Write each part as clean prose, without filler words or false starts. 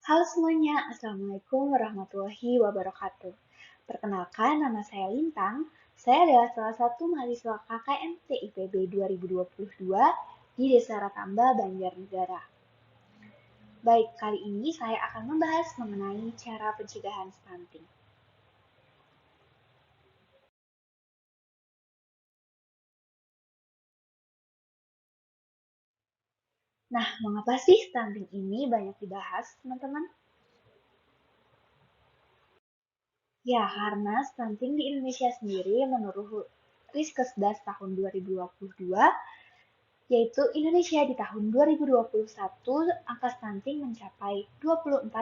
Halo semuanya, Assalamualaikum warahmatullahi wabarakatuh. Perkenalkan, nama saya Lintang. Saya adalah salah satu mahasiswa KKNT IPB 2022 di Desa Ratamba, Banjarnegara. Baik, kali ini saya akan membahas mengenai cara pencegahan stunting. Nah, mengapa sih stunting ini banyak dibahas, teman-teman? Ya, karena stunting di Indonesia sendiri menurut Riskesdas tahun 2022, yaitu Indonesia di tahun 2021 angka stunting mencapai 24,4%,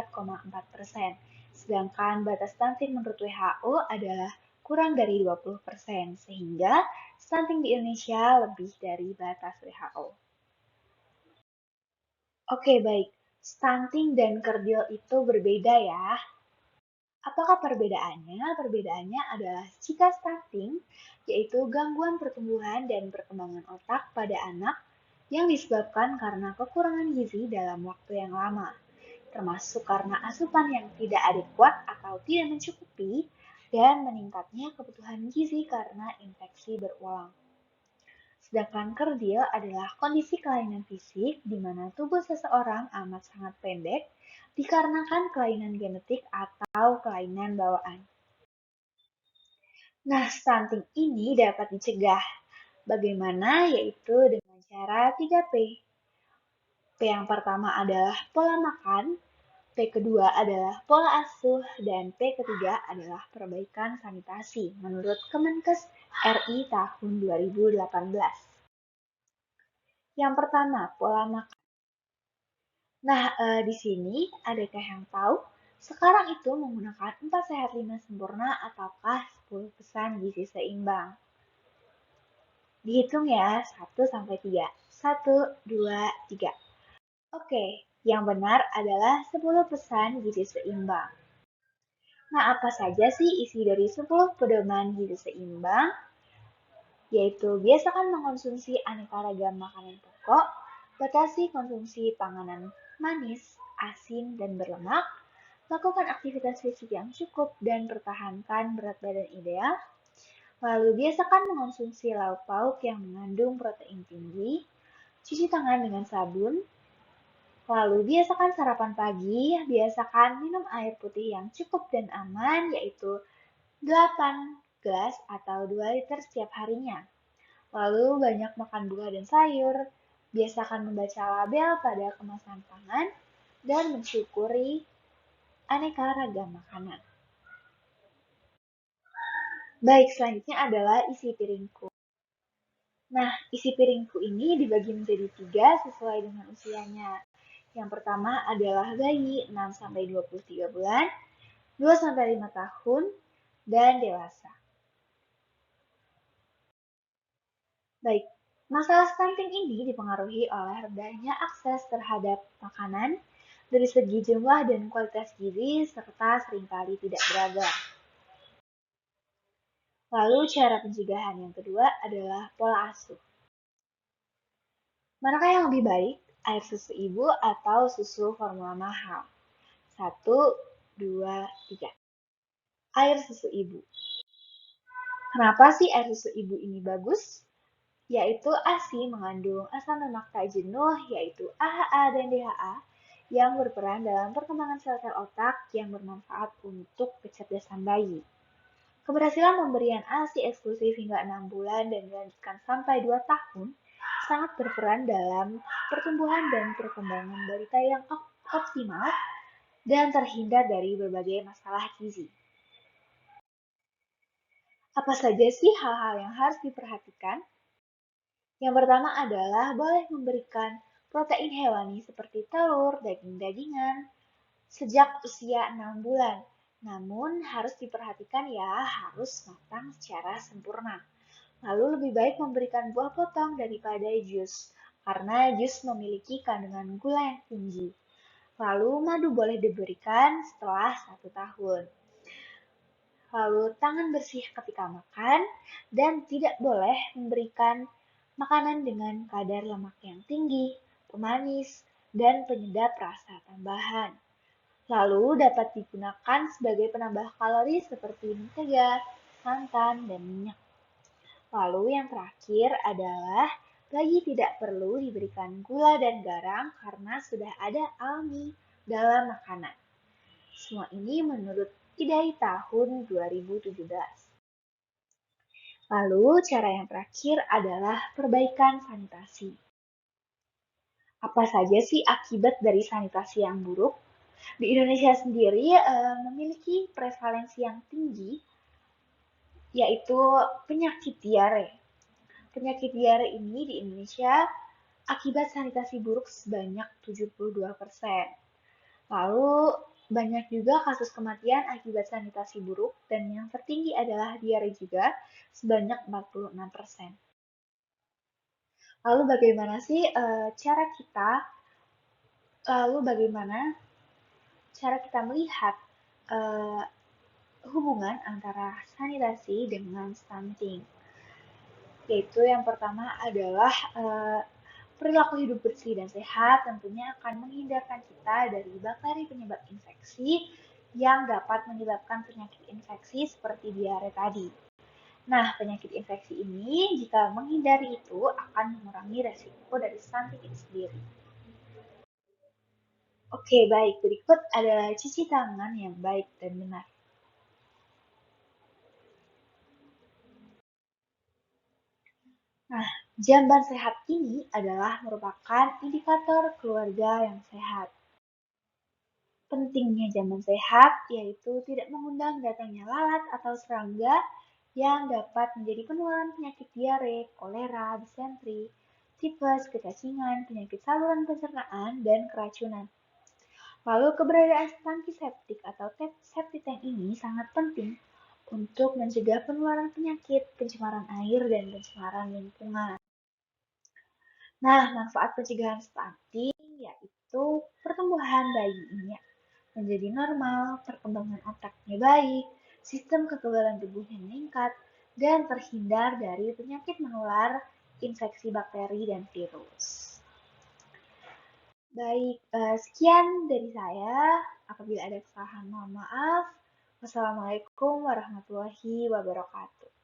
sedangkan batas stunting menurut WHO adalah kurang dari 20%, sehingga stunting di Indonesia lebih dari batas WHO. Oke, baik. Stunting dan kerdil itu berbeda ya. Apakah perbedaannya? Perbedaannya adalah jika stunting, yaitu gangguan pertumbuhan dan perkembangan otak pada anak yang disebabkan karena kekurangan gizi dalam waktu yang lama, termasuk karena asupan yang tidak adekuat atau tidak mencukupi, dan meningkatnya kebutuhan gizi karena infeksi berulang. Sedangkan kerdil adalah kondisi kelainan fisik di mana tubuh seseorang amat sangat pendek dikarenakan kelainan genetik atau kelainan bawaan. Nah, stunting ini dapat dicegah. Bagaimana? Yaitu dengan cara 3P. P yang pertama adalah pola makan, P kedua adalah pola asuh, dan P ketiga adalah perbaikan sanitasi menurut Kemenkes RI tahun 2018. Yang pertama, pola makan. Nah, di sini adakah yang tahu? Sekarang itu menggunakan 4 sehat 5 sempurna ataukah 10 pesan gizi seimbang? Dihitung ya, 1 sampai 3. 1, 2, 3. Oke, yang benar adalah 10 pesan gizi seimbang. Nah, apa saja sih isi dari 10 pedoman gizi seimbang? Yaitu biasakan mengkonsumsi aneka ragam makanan pokok, batasi konsumsi panganan manis, asin, dan berlemak, lakukan aktivitas fisik yang cukup dan pertahankan berat badan ideal, lalu biasakan mengkonsumsi lauk pauk yang mengandung protein tinggi, cuci tangan dengan sabun, lalu biasakan sarapan pagi, biasakan minum air putih yang cukup dan aman, yaitu 8 gelas atau 2 liter setiap harinya. Lalu banyak makan buah dan sayur, biasakan membaca label pada kemasan pangan, dan mensyukuri aneka ragam makanan. Baik, selanjutnya adalah isi piringku. Nah, isi piringku ini dibagi menjadi 3 sesuai dengan usianya. Yang pertama adalah bayi 6-23 bulan, 2-5 tahun, dan dewasa. Baik, masalah stunting ini dipengaruhi oleh rendahnya akses terhadap makanan dari segi jumlah dan kualitas gizi serta seringkali tidak beragam. Lalu cara pencegahan yang kedua adalah pola asuh. Manakah yang lebih baik, air susu ibu atau susu formula mahal? 1, 2, 3. Air susu ibu. Kenapa sih air susu ibu ini bagus? Yaitu ASI mengandung asam lemak tak jenuh, yaitu AHA dan DHA, yang berperan dalam perkembangan sel-sel otak yang bermanfaat untuk kecerdasan bayi. Keberhasilan pemberian ASI eksklusif hingga 6 bulan dan dilanjutkan sampai 2 tahun sangat berperan dalam pertumbuhan dan perkembangan balita yang optimal dan terhindar dari berbagai masalah gizi. Apa saja sih hal-hal yang harus diperhatikan? Yang pertama adalah boleh memberikan protein hewani seperti telur, daging-dagingan sejak usia 6 bulan. Namun harus diperhatikan ya, harus matang secara sempurna. Lalu lebih baik memberikan buah potong daripada jus, karena jus memiliki kandungan gula yang tinggi. Lalu madu boleh diberikan setelah 1 tahun. Lalu tangan bersih ketika makan, dan tidak boleh memberikan makanan dengan kadar lemak yang tinggi, pemanis, dan penyedap rasa tambahan. Lalu dapat digunakan sebagai penambah kalori seperti mentega, santan, dan minyak. Lalu yang terakhir adalah bagi tidak perlu diberikan gula dan garam karena sudah ada almi dalam makanan. Semua ini menurut IDAI tahun 2017. Lalu cara yang terakhir adalah perbaikan sanitasi. Apa saja sih akibat dari sanitasi yang buruk? Di Indonesia sendiri memiliki prevalensi yang tinggi, yaitu penyakit diare. Penyakit diare ini di Indonesia akibat sanitasi buruk sebanyak 72%. Lalu banyak juga kasus kematian akibat sanitasi buruk dan yang tertinggi adalah diare juga sebanyak 46%. Lalu bagaimana sih cara kita lalu bagaimana cara kita melihat uh, hubungan antara sanitasi dengan stunting? Yaitu yang pertama adalah perilaku hidup bersih dan sehat tentunya akan menghindarkan kita dari bakteri penyebab infeksi yang dapat menyebabkan penyakit infeksi seperti diare tadi. Nah, penyakit infeksi ini jika menghindari itu akan mengurangi resiko dari stunting itu sendiri. Oke, baik. Berikut adalah cuci tangan yang baik dan benar. Nah, jamban sehat ini adalah merupakan indikator keluarga yang sehat. Pentingnya jamban sehat yaitu tidak mengundang datangnya lalat atau serangga yang dapat menjadi penularan penyakit diare, kolera, disentri, tipes, kecacingan, penyakit saluran pencernaan, dan keracunan. Lalu keberadaan tangki septik atau septic tank ini sangat penting untuk mencegah penularan penyakit, pencemaran air, dan pencemaran lingkungan. Nah, manfaat pencegahan stunting yaitu pertumbuhan bayinya menjadi normal, perkembangan otaknya baik, sistem kekebalan tubuhnya meningkat, dan terhindar dari penyakit menular, infeksi bakteri, dan virus. Baik, sekian dari saya. Apabila ada kesalahan, mohon maaf. Wassalamualaikum warahmatullahi wabarakatuh.